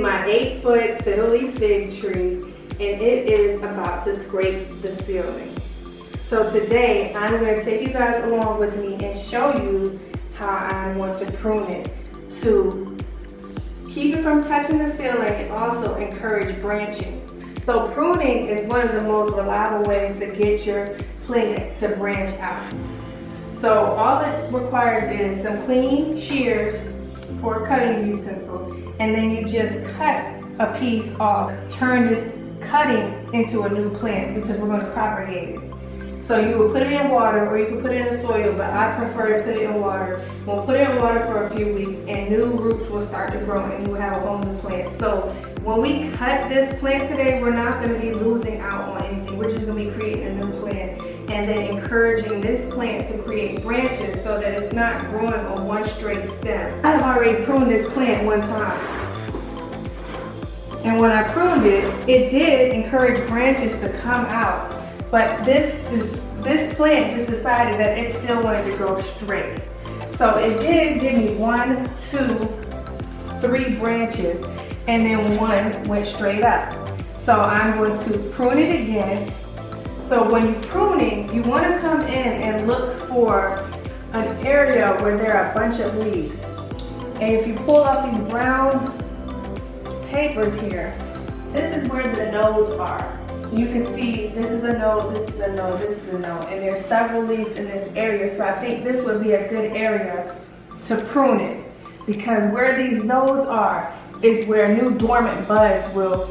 my 8-foot Fiddle Leaf Fig tree, and it is about to scrape the ceiling. So today I'm going to take you guys along with me and show you how I want to prune it to keep it from touching the ceiling and also encourage branching. So pruning is one of the most reliable ways to get your plant to branch out. So all it requires is some clean shears or cutting utensil, and then you just cut a piece off. Turn this cutting into a new plant because we're going to propagate it. So you will put it in water or you can put it in soil, but I prefer to put it in water. We'll put it in water for a few weeks and new roots will start to grow and you will have a whole new plant. So when we cut this plant today, we're not going to be losing out on anything. We're just going to be creating a new plant and then encouraging this plant to create branches so that it's not growing on one straight stem. I have already pruned this plant one time. And when I pruned it, it did encourage branches to come out. But this plant just decided that it still wanted to grow straight. So it did give me 1, 2, 3 branches, and then one went straight up. So I'm going to prune it again. So when you're pruning, you want to come in and look for an area where there are a bunch of leaves. And if you pull out these brown papers here, this is where the nodes are. You can see this is a node, this is a node, this is a node, and there's several leaves in this area. So I think this would be a good area to prune it, because where these nodes are is where new dormant buds will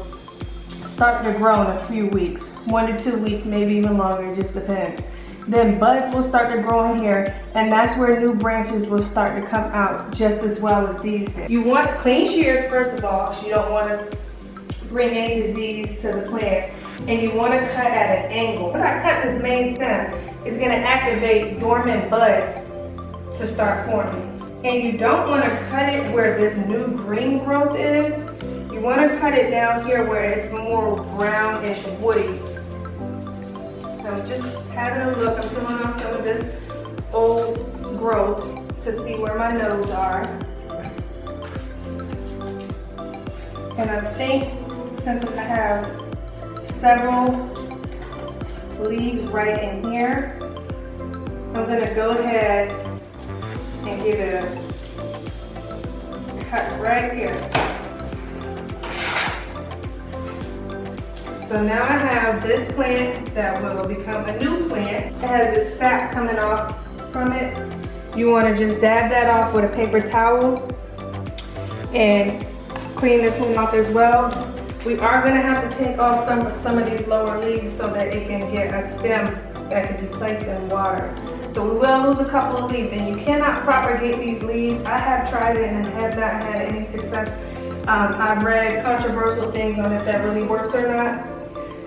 start to grow in a few weeks. 1 to 2 weeks, maybe even longer, it just depends. Then buds will start to grow in here, and that's where new branches will start to come out just as well as these things. You want clean shears first of all, because you don't want to bring any disease to the plant, and you want to cut at an angle. When I cut this main stem, it's going to activate dormant buds to start forming. And you don't want to cut it where this new green growth is. You want to cut it down here where it's more brownish woody. So just having a look, I'm peeling off some of this old growth to see where my nodes are. And I think since I have several leaves right in here, I'm going to go ahead and give it a cut right here. So now I have this plant that will become a new plant. It has this sap coming off from it. You want to just dab that off with a paper towel and clean this one off as well. We are going to have to take off some of these lower leaves so that it can get a stem that can be placed in water. So we will lose a couple of leaves, and you cannot propagate these leaves. I have tried it and have not had any success. I've read controversial things on if that really works or not.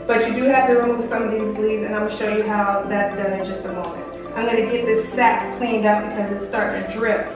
But you do have to remove some of these leaves, and I'm going to show you how that's done in just a moment. I'm going to get this sap cleaned out because it's starting to drip.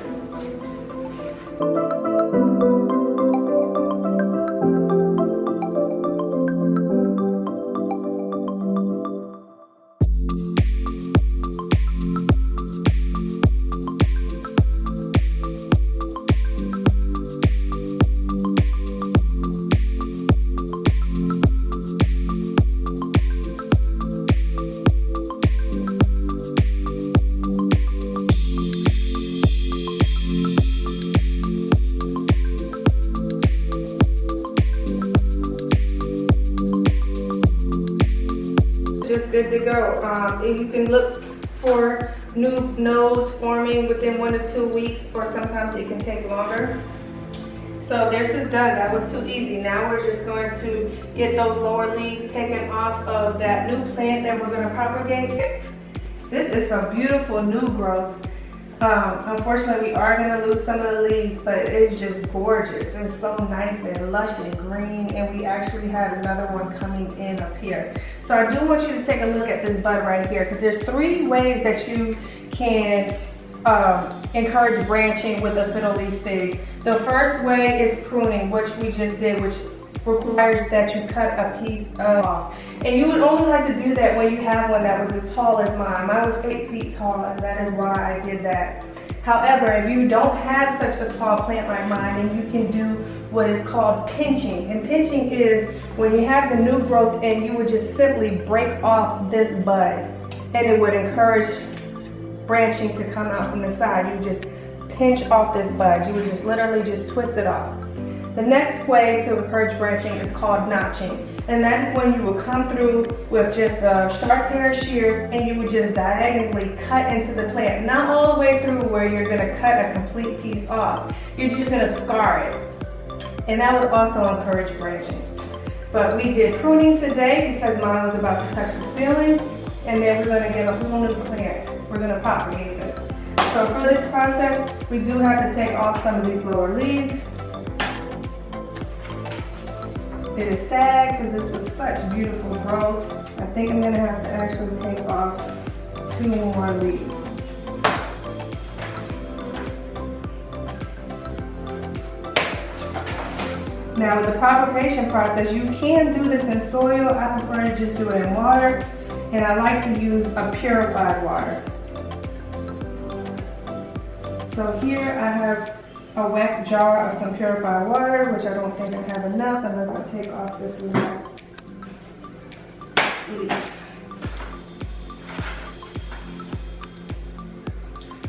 Good to go. And you can look for new nodes forming within 1 to 2 weeks, or sometimes it can take longer. So this is done. That was too easy. Now we're just going to get those lower leaves taken off of that new plant that we're going to propagate. This is some beautiful new growth. Unfortunately, we are going to lose some of the leaves, but it's just gorgeous. It's so nice and lush and green, and we actually had another one coming in up here. So I do want you to take a look at this bud right here, because there's 3 ways that you can encourage branching with a Fiddle Leaf Fig. The first way is pruning, which we just did, which requires that you cut a piece off. And you would only like to do that when you have one that was as tall as mine. Mine was 8 feet tall, and that is why I did that. However, if you don't have such a tall plant like mine, then you can do what is called pinching. And pinching is when you have the new growth and you would just simply break off this bud, and it would encourage branching to come out from the side. You would just pinch off this bud. You would just literally just twist it off. The next way to encourage branching is called notching. And that's when you will come through with just a sharp pair of shears and you would just diagonally cut into the plant. Not all the way through where you're gonna cut a complete piece off. You're just gonna scar it. And that would also encourage branching. But we did pruning today because mine was about to touch the ceiling. And then we're gonna get a whole new plant. We're gonna propagate this. So for this process, we do have to take off some of these lower leaves. It is sad because this was such beautiful growth. I think I'm gonna have to actually take off 2 more leaves. Now with the propagation process, you can do this in soil. I prefer to just do it in water, and I like to use a purified water. So here I have a wet jar of some purified water, which I don't think I have enough unless I take off this last leaf.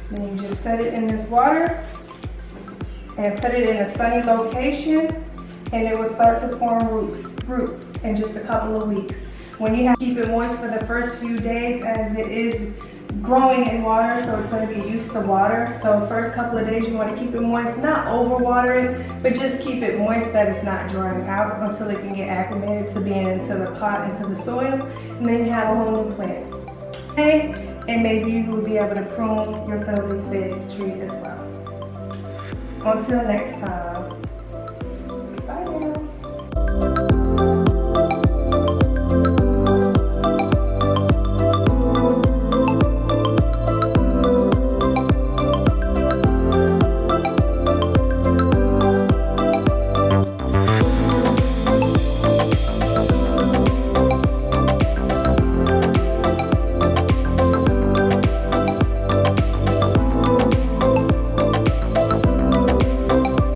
Then you just set it in this water and put it in a sunny location, and it will start to form roots in just a couple of weeks. When you have to keep it moist for the first few days, as it is growing in water, so it's going to be used to water. So the first couple of days you want to keep it moist, not overwater it, but just keep it moist that it's not drying out until it can get acclimated to being into the pot, into the soil, and then you have a whole new plant. Okay, and maybe you will be able to prune your Fiddle Leaf Fig tree as well. Until next time.